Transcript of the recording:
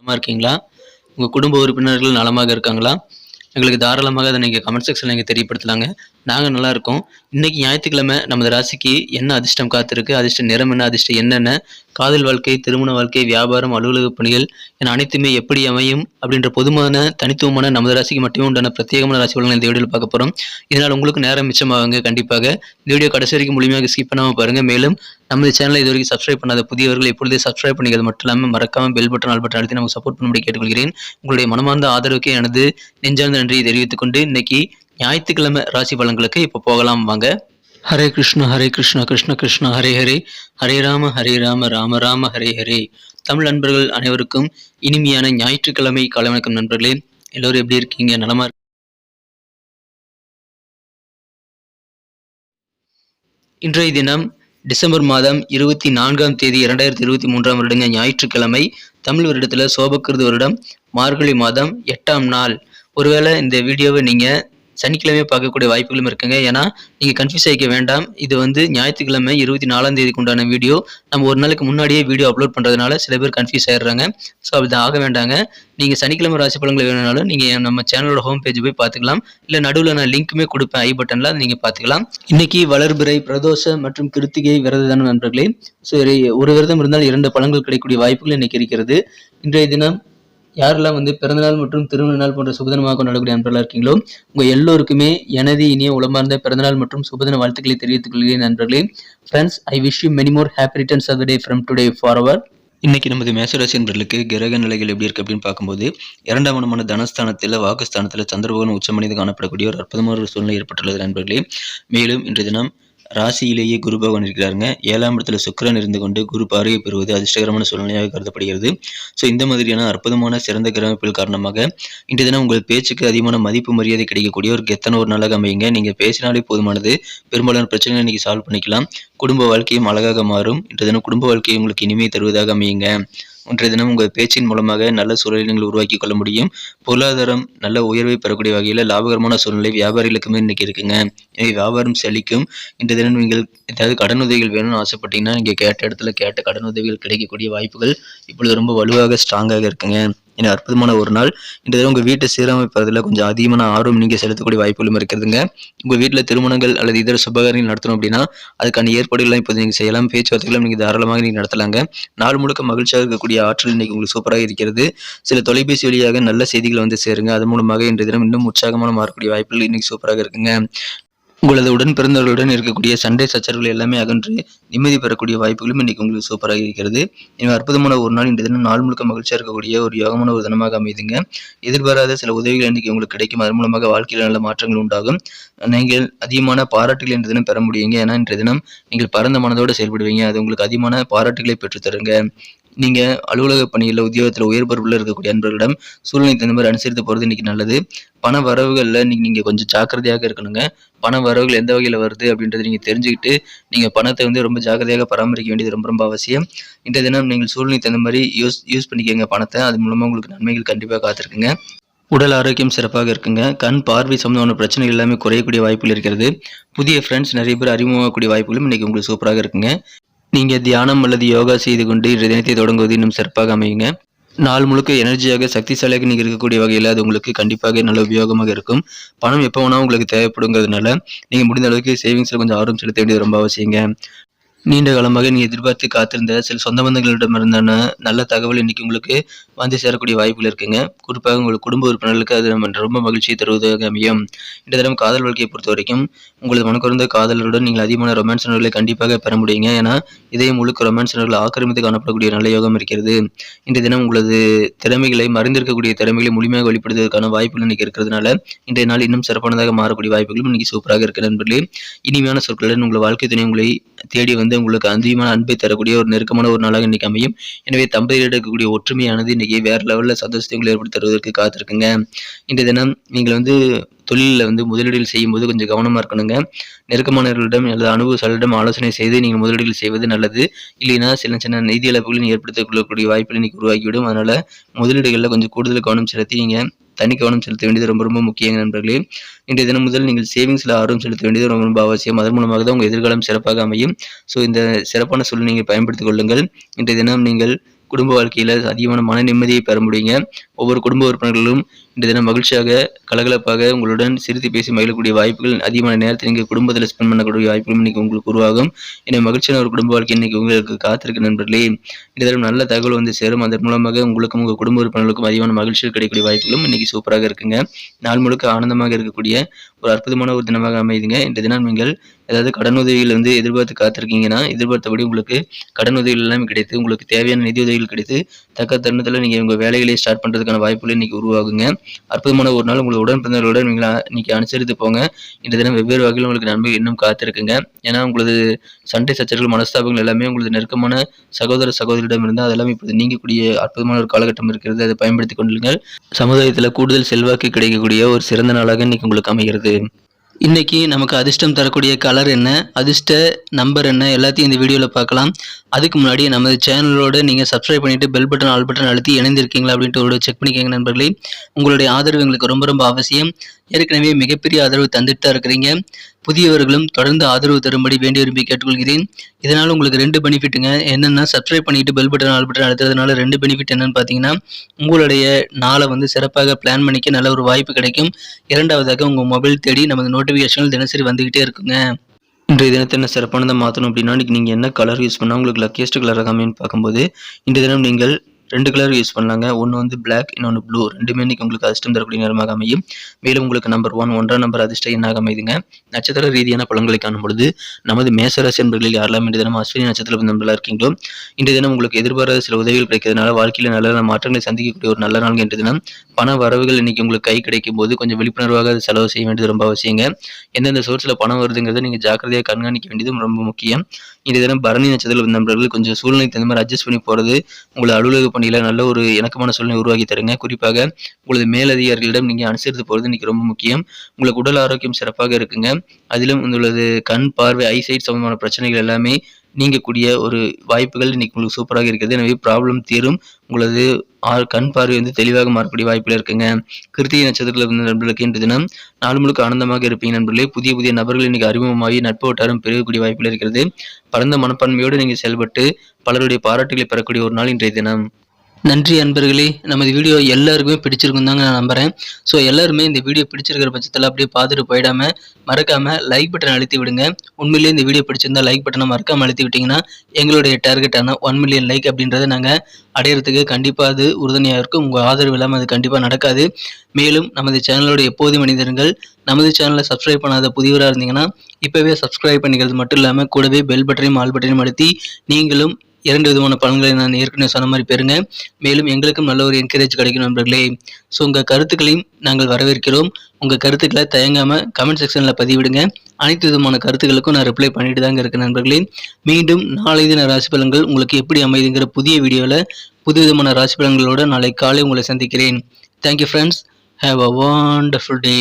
நலமா இருக்கீங்களா? உங்க குடும்ப உறுப்பினர்கள் நலமாக இருக்காங்களா? எங்களுக்கு தாராளமாக அத நீங்க கமெண்ட் செக்ஷன்ல நீங்க தெரியப்படுத்தலாங்க. நாங்க நல்லா இருக்கோம். இன்னைக்கு ஞாயித்துக்கிழமை நமது ராசிக்கு என்ன அதிர்ஷ்டம் காத்திருக்கு? அதிர்ஷ்ட நிறம் என்ன? அதிர்ஷ்டம் என்னென்ன? காதல் வாழ்க்கை, திருமண வாழ்க்கை, வியாபாரம், அலுவலக பணிகள் என அனைத்துமே எப்படி அமையும்? அப்படின்ற பொதுவான, தனித்துவமான நமது ராசிக்கு மட்டுமே உண்டான பிரத்யேகமான ராசி பலன்களை இந்த வீடியோல பார்க்க போறோம். இதனால உங்களுக்கு நேரம் மிச்சமாகுங்க கண்டிப்பாக. இந்த வீடியோ கடைசி வரைக்கும் முழுமையாக ஸ்கிப் பண்ணாம பாருங்க. மேலும் நமது சேனலை இதுவரைக்கும் சப்ஸ்கிரைப் பண்ணாத புதியவர்கள் இப்பொழுதே சப்ஸ்கிரைப் பண்ணிக்கிறது மட்டும் இல்லாம மறக்காம பெல் பட்டன், ஆல் பட்டன் அழுத்தி நமக்கு சப்போர்ட் பண்ணும்படி கேட்டுக்கொள்கிறேன். உங்களுடைய மனமார்ந்த ஆதரவுக்கு எனது நெஞ்சார்ந்த நன்றியை தெரிவித்துக் கொண்டு இன்னைக்கு ஞாயிற்றுக்கிழமை ராசி பலன்களுக்கு இப்போ போகலாம் வாங்க. ஹரே கிருஷ்ணா கிருஷ்ண கிருஷ்ணா ஹரே ஹரே, ஹரே ராம ராம ராம ஹரே ஹரே. தமிழ் நண்பர்கள் அனைவருக்கும் இனிமையான ஞாயிற்றுக்கிழமை காலை வணக்கம் நண்பர்களே. எல்லோரும் எப்படி இருக்கீங்க? நலமா? இன்றைய தினம் டிசம்பர் மாதம் 24ஆம் தேதி 2023ஆம் வருடங்க ஞாயிற்றுக்கிழமை. தமிழ் வருடத்துல சோபக்கிருது வருடம் மார்கழி மாதம் 8ஆம் நாள். ஒருவேளை இந்த வீடியோவை நீங்க சனிக்கிழமை பார்க்கக்கூடிய வாய்ப்புகளும் இருக்குங்க. ஏன்னா நீங்க கன்ஃபியூஸ் ஆகிக்க வேண்டாம். இது ஞாயிற்றுக்கிழமை 24ஆம் தேதிக்கு உண்டான வீடியோ. நம்ம ஒரு நாளுக்கு முன்னாடியே வீடியோ அப்லோட் பண்றதுனால சில பேர் கன்ஃபியூஸ் ஆயிடுறாங்க. ஸோ அப்படி ஆக வேண்டாங்க. நீங்க சனிக்கிழமை ராசி பலன்கள் வேணும்னாலும் நீங்க நம்ம சேனலோட ஹோம் பேஜ் போய் பார்த்துக்கலாம். இல்ல நடுவில் நான் லிங்க்குமே கொடுப்பேன் ஐ பட்டன்ல, அதை நீங்க பார்த்துக்கலாம். இன்னைக்கு வளர்பிறை, பிரதோஷ மற்றும் கிருத்திகை விரததான நண்பர்களே. சரி, ஒரு விரதம் இருந்தால் 2 பலன்கள் கிடைக்கக்கூடிய வாய்ப்புகள் இன்னைக்கு இருக்கிறது. இன்றைய தினம் யாரெல்லாம் பிறந்தநாள் மற்றும் திருமண நாள் போன்ற சுபதினமாக கொண்டாடக்கூடிய நண்பர்களாக இருக்கீங்களோ உங்க எல்லோருக்குமே எனது இனிய உளமார்ந்த பிறந்தநாள் மற்றும் சுபதின வாழ்த்துக்களை தெரிவித்துக் கொள்கிறேன் நண்பர்களே. Friends, I wish you many more happy returns of the day from today forever. இன்னைக்கு நமது மேசராசி நண்பர்களுக்கு கிரக நிலைகள் எப்படி இருக்கு அப்படின்னு பார்க்கும்போது 2ஆம் இடமான தனஸ்தானத்தில், வாக்குஸ்தானத்தில் சந்திரபகவான் உச்சமணிந்து காணப்படக்கூடிய ஒரு அற்புதமான ஒரு சூழ்நிலை ஏற்பட்டுள்ளது நண்பர்களே. மேலும் இன்றைய தினம் ராசியிலேயே குரு பகவான் இருக்கிறாருங்க. 7ஆம் இடத்துல சுக்கிரன் இருந்து கொண்டு குரு பார்வையை பெறுவது அதிர்ஷ்டகரமான சூழ்நிலையாக கருதப்படுகிறது. ஸோ இந்த மாதிரியான அற்புதமான சிறந்த கிரகமைப்புகள் காரணமாக இன்றைய தினம் உங்கள் பேச்சுக்கு அதிகமான மதிப்பு மரியாதை கிடைக்கக்கூடிய ஒரு கெத்தன ஒரு நாளாக அமையுங்க. நீங்க பேசினாலே போதுமானது. பெரும்பாலான பிரச்சனைகளை இன்னைக்கு சால்வ் பண்ணிக்கலாம். குடும்ப வாழ்க்கையும் அழகாக மாறும். இன்றைய தினம் குடும்ப வாழ்க்கையை உங்களுக்கு இனிமை தருவதாக அமையுங்க. இன்றைய தினம் உங்கள் பேச்சின் மூலமாக நல்ல சூழலை நீங்கள் உருவாக்கி கொள்ள முடியும். பொருளாதாரம் நல்ல உயர்வை பெறக்கூடிய வகையில் லாபகரமான சூழ்நிலை வியாபாரிகளுக்குமே இன்னைக்கு இருக்குங்க. எனவே வியாபாரம் செழிக்கும். இன்றைய தினம் நீங்கள் ஏதாவது கடன் உதவிகள் வேணும்னு ஆசைப்பட்டீங்கன்னா நீங்க கேட்ட இடத்துல கேட்ட கடன் உதவிகள் கிடைக்கக்கூடிய வாய்ப்புகள் இப்பொழுது ரொம்ப வலுவாக ஸ்ட்ராங்காக இருக்குங்க. ஏன்னா அற்புதமான ஒரு நாள். இன்றைய தினம் உங்கள் வீட்டை சீரமைப்பதில் கொஞ்சம் அதிகமான ஆர்வம் நீங்கள் செலுத்தக்கூடிய வாய்ப்புகளும் இருக்கிறதுங்க. உங்கள் வீட்டில் திருமணங்கள் அல்லது இதர சுபகாரியங்கள் நடத்தணும் அப்படின்னா அதுக்கான ஏற்பாடுகள்லாம் இப்போ நீங்கள் செய்யலாம். பேச்சுவார்த்தைகளும் நீங்கள் தாராளமாக நீங்கள் நடத்தலாங்க. நாள் முழுக்க மகிழ்ச்சியாக இருக்கக்கூடிய ஆற்றல் இன்னைக்கு உங்களுக்கு சூப்பராக இருக்கிறது. சில தொலைபேசி வழியாக நல்ல செய்திகள் சேருங்க. அதன் மூலமாக இன்றைய தினம் இன்னும் உற்சாகமான மாறக்கூடிய வாய்ப்புகள் இன்னைக்கு சூப்பராக இருக்குங்க. உங்களது உடன் பிறந்தவர்களுடன் இருக்கக்கூடிய சண்டை சச்சரவுகள் எல்லாமே அகன்று நிம்மதி பெறக்கூடிய வாய்ப்புகளும் இன்னைக்கு உங்களுக்கு சூப்பராக இருக்கிறது. எனவே அற்புதமான ஒரு நாள். இன்றைய தினம் நாள் முழுக்க மகிழ்ச்சியாக இருக்கக்கூடிய ஒரு யோகமான ஒரு தினமாக அமைதுங்க. எதிர்பாராத சில உதவிகள் இன்னைக்கு உங்களுக்கு கிடைக்கும். அதன் மூலமாக வாழ்க்கையில் நல்ல மாற்றங்கள் உண்டாகும். நீங்கள் அதிகமான பாராட்டுகள் இன்றைய தினம் பெற முடியுங்க. ஏன்னா இன்றைய தினம் நீங்கள் பரந்த மனதோடு செயல்படுவீங்க. அது உங்களுக்கு அதிகமான பாராட்டுகளை பெற்றுத்தருங்க. நீங்க அலுவலக பணியில், உத்தியோகத்தில் உயர் பொறுப்புல இருக்கக்கூடிய அன்பர்களிடம் சூழ்நிலை தகுந்த மாதிரி அனுசரித்து போறது இன்னைக்கு நல்லது. பண வரவுகள்ல நீங்க கொஞ்சம் ஜாக்கிரதையாக இருக்கணுங்க. பண வரவுகள் எந்த வகையில வருது அப்படின்றத நீங்க தெரிஞ்சுக்கிட்டு நீங்க பணத்தை ரொம்ப ஜாக்கிரதையாக பராமரிக்க வேண்டியது ரொம்ப ரொம்ப அவசியம். இன்றைய தினம் நீங்கள் சூழ்நிலை தகுந்த மாதிரி யூஸ் பண்ணிக்கங்க பணத்தை. அது மூலமா உங்களுக்கு நன்மைகள் கண்டிப்பாக காத்திருக்குங்க. உடல் ஆரோக்கியம் சிறப்பாக இருக்குங்க. கண் பார்வை சம்பந்தமான பிரச்சனைகள் எல்லாமே குறையக்கூடிய வாய்ப்புகள் இருக்கிறது. புதிய ஃப்ரெண்ட்ஸ் நிறைய பேர் அறிமுகமாகக்கூடிய வாய்ப்புகளும் இன்னைக்கு உங்களுக்கு சூப்பராக இருக்குங்க. நீங்க தியானம் அல்லது யோகா செய்து கொண்டு இன்றைய தினத்தை தொடங்குவது இன்னும் சிறப்பாக அமையுங்க. நாள் முழுக்க எனர்ஜியாக சக்திசாலியாக நீங்க இருக்கக்கூடிய வகையில் அது உங்களுக்கு கண்டிப்பாக நல்ல உபயோகமாக இருக்கும். பணம் எப்போ வேணா உங்களுக்கு தேவைப்படுங்கிறதுனால நீங்க முடிந்த அளவுக்கு சேவிங்ஸ்ல கொஞ்சம் ஆர்வம் செலுத்த வேண்டியது ரொம்ப அவசியங்க. நீண்ட காலமாக நீ எதிர்பார்த்து காத்திருந்த சில சொந்த பந்தங்களிடமிருந்தான நல்ல தகவல் இன்னைக்கு உங்களுக்கு சேரக்கூடிய வாய்ப்புகள் இருக்குங்க. குறிப்பாக உங்கள் குடும்ப உறுப்பினர்களுக்கு அது ரொம்ப மகிழ்ச்சியை தருவதாக அமையும். இந்த தினம் காதல் வாழ்க்கையை பொறுத்த வரைக்கும் உங்களது மனக்குறந்த காதலருடன் நீங்கள் அதிகமான ரொமான்ஸ் உணர்வுகளை கண்டிப்பாக பெற முடியுங்க. ஏன்னா இதயம் முழுக்க ரொமான்ஸ் உணர்வுகள் ஆக்கிரமித்து காணப்படக்கூடிய நல்ல யோகம் இருக்கிறது. இன்றைய தினம் உங்களது திறமைகளை, மறைந்திருக்கக்கூடிய திறமைகளை முழுமையாக வெளிப்படுத்துவதற்கான வாய்ப்புகள் இன்னைக்கு இருக்கிறதுனால இன்றைய நாள் இன்னும் சிறப்பானதாக மாறக்கூடிய வாய்ப்புகளும் இன்னைக்கு சூப்பராக இருக்கு நண்பர்களே. இனிமையான சொற்களுடன் உங்கள் வாழ்க்கை துணை உங்களை தேடி உங்களுக்கு அதிகமான அன்பை தரக்கூடிய ஒரு நெருக்கமான ஒரு நாளாக இன்னைக்கு அமையும். எனவே தம்பதியிடம் இருக்கக்கூடிய ஒற்றுமையானது இன்னைக்கு வேற லெவல்ல சந்தோஷத்தை ஏற்படுத்தி தருவதற்கு காத்திருக்குங்க. இன்றைய தினம் நீங்கள் தொழிலில் முதலீடுகள் செய்யும்போது கொஞ்சம் கவனமா இருக்கணுங்க. நெருக்கமானவர்களிடம் அல்லது அனுபவசாலிடம் ஆலோசனை செய்து நீங்கள் முதலீடுகள் செய்வது நல்லது. இல்லைன்னா சின்ன சின்ன நிதி இழப்புகளை ஏற்படுத்திக் கொள்ளக்கூடிய வாய்ப்புகளை இன்னைக்கு உருவாக்கிவிடும். அதனால முதலீடுகளில் கொஞ்சம் கூடுதல் கவனம் செலுத்தி நீங்க தனி கவனம் செலுத்த வேண்டியது ரொம்ப ரொம்ப முக்கியம் நண்பர்களே. இன்றைய தினம் முதல் நீங்கள் சேவிங்ஸ்ல ஆர்வம் செலுத்த வேண்டியது ரொம்ப ரொம்ப அவசியம். அதன் மூலமாக தான் உங்கள் எதிர்காலம் சிறப்பாக அமையும். ஸோ இந்த சிறப்பான சூழலை நீங்கள் பயன்படுத்திக் கொள்ளுங்கள். இன்றைய தினம் நீங்கள் குடும்ப வாழ்க்கையில் அதிகமான மன நிம்மதியை பெற முடியுங்க. ஒவ்வொரு குடும்ப உறுப்பினர்களும் இன்றைய தினம் மகிழ்ச்சியாக, கலகலப்பாக உங்களுடன் சிரித்து பேசி மகிழக்கூடிய வாய்ப்புகள், அதிகமான நேரத்தை நீங்கள் குடும்பத்தில் ஸ்பெண்ட் பண்ணக்கூடிய வாய்ப்புகளும் இன்னைக்கு உங்களுக்கு உருவாகும். எனவே மகிழ்ச்சியான ஒரு குடும்ப வாழ்க்கை இன்னைக்கு உங்களுக்கு காத்திருக்கு நண்பர்களே. இன்றைய தினம் நல்ல தகவல் வந்து சேரும். அதன் மூலமாக உங்களுக்கும் உங்கள் குடும்ப உறுப்பினர்களுக்கும் அதிகமான மகிழ்ச்சிகள் கிடைக்கக்கூடிய வாய்ப்புகளும் இன்னைக்கு சூப்பராக இருக்குங்க. நாள் முழுக்க ஆனந்தமாக இருக்கக்கூடிய ஒரு அற்புதமான ஒரு தினமாக அமையுதுங்க. இன்றைய தினம் நீங்கள் ஏதாவது கடன் உதவிகள் வந்து எதிர்பார்த்து காத்திருக்கீங்கன்னா, எதிர்பார்த்தபடி உங்களுக்கு கடன் உதவிகள் எல்லாமே கிடைத்து, உங்களுக்கு தேவையான நிதி உதவிகள் கிடைத்து, தக்க தருணத்தில் நீங்கள் உங்கள் வேலைகளை ஸ்டார்ட் பண்ணுறதுக்கான வாய்ப்புகள் இன்னைக்கு உருவாகுங்க. அற்புதமான ஒரு நாள் உங்கள் உடன் பிறந்தவர்களுடன் நீங்கள் இன்னைக்கு அனுசரித்து போங்க. இன்றைய தினம் வெவ்வேறு வகையில் உங்களுக்கு நன்மை இன்னும் காத்திருக்குங்க. ஏன்னா உங்களது சண்டை சச்சரவுகள், மனஸ்தாபங்கள் எல்லாமே உங்களது நெருக்கமான சகோதர சகோதரியிடம் இருந்தால் அதெல்லாம் இப்போது நீங்கக்கூடிய அற்புதமான ஒரு காலகட்டம் இருக்கிறது. அதை பயன்படுத்திக் கொள்ளுங்கள். சமுதாயத்தில் கூடுதல் செல்வாக்கு கிடைக்கக்கூடிய ஒரு சிறந்த நாளாக இன்னைக்கு உங்களுக்கு அமைகிறது. இன்னைக்கு நமக்கு அதிர்ஷ்டம் தரக்கூடிய கலர் என்ன, அதிர்ஷ்ட நம்பர் என்ன, எல்லாத்தையும் இந்த வீடியோவில் பார்க்கலாம். அதுக்கு முன்னாடி நமது சேனலோட நீங்கள் சப்ஸ்கிரைப் பண்ணிவிட்டு பெல் பட்டன் ஆல் பட்டன் அழுத்தி இணைந்திருக்கீங்களா அப்படின்ட்டு ஒரு செக் பண்ணிக்கோங்க நண்பர்களே. உங்களுடைய ஆதரவு எங்களுக்கு ரொம்ப ரொம்ப அவசியம். ஏற்கனவே மிகப்பெரிய ஆதரவு தந்துட்டு தான் இருக்கிறீங்க. புதியவர்களும் தொடர்ந்து ஆதரவு தரும்படி வேண்டி விரும்பி கேட்டுக்கொள்கிறேன். இதனால் உங்களுக்கு 2 பெனிஃபிட்டுங்க. என்னென்னா, சப்ஸ்கிரைப் பண்ணிவிட்டு பெல் பட்டன் ஆல் பட்டன் அழுத்துறதுனால 2 பெனிஃபிட் என்னென்னு பார்த்தீங்கன்னா, உங்களுடைய நாளை வந்து சிறப்பாக பிளான் பண்ணிக்க நல்ல ஒரு வாய்ப்பு கிடைக்கும். இரண்டாவதாக உங்கள் மொபைல் தேடி நமது நோட்டிஃபிகேஷன்கள் தினசரி வந்துக்கிட்டே இருக்குங்க. இன்றைய தினத்தை என்ன சிறப்பானதாக மாற்றணும் அப்படின்னா, இன்றைக்கி நீங்கள் என்ன கலர் யூஸ் பண்ணால் உங்களுக்கு லக்கியஸ்ட் கலராக அமைன்னு பார்க்கும்போது, இன்றைய தினம் நீங்கள் 2 கலர் யூஸ் பண்ணலாங்க. ஒன்று வந்து பிளாக், இன்னொன்று ப்ளூ. ரெண்டுமே இன்னைக்கு உங்களுக்கு அதிர்ஷ்டம் தரக்கூடிய நேரமாக அமையும். மேலும் உங்களுக்கு நம்பர் 1 1ஆம் நம்பர் அதிர்ஷ்ட எண்ணாக அமைதுங்க. நட்சத்திர ரீதியான பலன்களை காணும் பொழுது நமது மேசராசி என்பர்களில் யாரெல்லாம் இன்றைய தினம் அஸ்வினி நட்சத்திர நண்பர்களாக இருக்கீங்களோ, இன்றைய தினம் உங்களுக்கு எதிர்பாராத சில உதவிகள் கிடைக்கிறதுனால வாழ்க்கையில் நல்ல மாற்றங்களை சந்திக்கக்கூடிய ஒரு நல்ல நாள். இன்றைய தினம் பண வரவுகள் இன்னைக்கு உங்களுக்கு கை கிடைக்கும் போது கொஞ்சம் விழிப்புணர்வாக அது செலவு செய்ய வேண்டியது ரொம்ப அவசியங்க. எந்தெந்த சோர்ஸில் பணம் வருதுங்கிறத நீங்கள் ஜாக்கிரதையாக கண்காணிக்க வேண்டியதும் ரொம்ப முக்கியம். இன்றைய தினம் பரணி நட்சத்திர நண்பர்கள் கொஞ்சம் சூழ்நிலைக்கு தகுந்த மாதிரி அட்ஜஸ்ட் பண்ணி போகிறது உங்களை அலுவலக பணியில் நல்ல ஒரு இணக்கமான சூழ்நிலை உருவாக்கி தருங்க. குறிப்பாக உங்களது மேலதிகாரிகளிடம் நீங்கள் அனுசரித்து போகிறது இன்னைக்கு ரொம்ப முக்கியம். உங்களுக்கு உடல் ஆரோக்கியம் சிறப்பாக இருக்குங்க. அதிலும் உங்களது கண் பார்வை ஐசைட் சம்பந்தமான பிரச்சனைகள் எல்லாமே நீங்கக்கூடிய ஒரு வாய்ப்புகள் இன்னைக்கு உங்களுக்கு சூப்பராக இருக்குது. எனவே ப்ராப்ளம் தீரும். உங்களது கண் பார்வை வந்து தெளிவாக மாறக்கூடிய வாய்ப்புகள் இருக்குங்க. கிருத்திகை நட்சத்திரத்தில் இருந்த நண்பர்களுக்கு இன்று தினம் நாள் முழுக்க ஆனந்தமாக இருப்பீங்க நண்பர்களே. புதிய புதிய நபர்கள் இன்னைக்கு அறிமுகமாகி நட்பு வட்டாரம் பெருகக்கூடிய வாய்ப்புகள் இருக்கிறது. பரந்த மனப்பான்மையோடு நீங்கள் செயல்பட்டு பலருடைய பாராட்டுகளை பெறக்கூடிய ஒரு நாள் இன்றைய தினம். நன்றி அன்பர்களே. நமது வீடியோ எல்லாருக்குமே பிடிச்சிருக்கும் தாங்க நான் நம்புகிறேன். ஸோ எல்லாருமே இந்த வீடியோ பிடிச்சிருக்கிற பட்சத்தில் அப்படியே பார்த்துட்டு போயிடாமல் மறக்காமல் லைக் பட்டன் அழுத்தி விடுங்க. உண்மையிலேயே இந்த வீடியோ பிடிச்சிருந்தா லைக் பட்டனை மறக்காமல் அழுத்தி விட்டிங்கன்னா எங்களுடைய டார்கெட்டான 1 மில்லியன் லைக் அப்படின்றத நாங்கள் அடையிறதுக்கு கண்டிப்பாக அது உறுதுணையாக இருக்கும். உங்கள் ஆதரவு இல்லாமல் அது கண்டிப்பாக நடக்காது. மேலும் நமது சேனலோட எப்போதும் மனிதர்கள் நமது சேனலை சப்ஸ்கிரைப் பண்ணாத புதியவராக இருந்தீங்கன்னா இப்போவே சப்ஸ்கிரைப் பண்ணிக்கிறது மட்டும் இல்லாமல் கூடவே பெல் பட்டனையும் ஆல் பட்டனையும் அழுத்தி நீங்களும் 2 விதமான பலன்களை நான் ஏற்கனவே சொன்ன மாதிரி பெறுங்க. மேலும் எங்களுக்கும் நல்ல ஒரு என்கரேஜ் கிடைக்கும் நண்பர்களே. ஸோ உங்கள் கருத்துக்களையும் நாங்கள் வரவேற்கிறோம். உங்கள் கருத்துக்களை தயங்காமல் கமெண்ட் செக்ஷனில் பதிவிடுங்க. அனைத்து விதமான கருத்துக்களுக்கும் நான் ரிப்ளை பண்ணிட்டு தாங்க இருக்கேன் நண்பர்களே. மீண்டும் நாளை தின ராசி பலன்கள் உங்களுக்கு எப்படி அமைதுங்கிற புதிய வீடியோவில் புது விதமான ராசி பலன்களோடு நாளை காலை உங்களை சந்திக்கிறேன். Thank you friends. Have a wonderful day.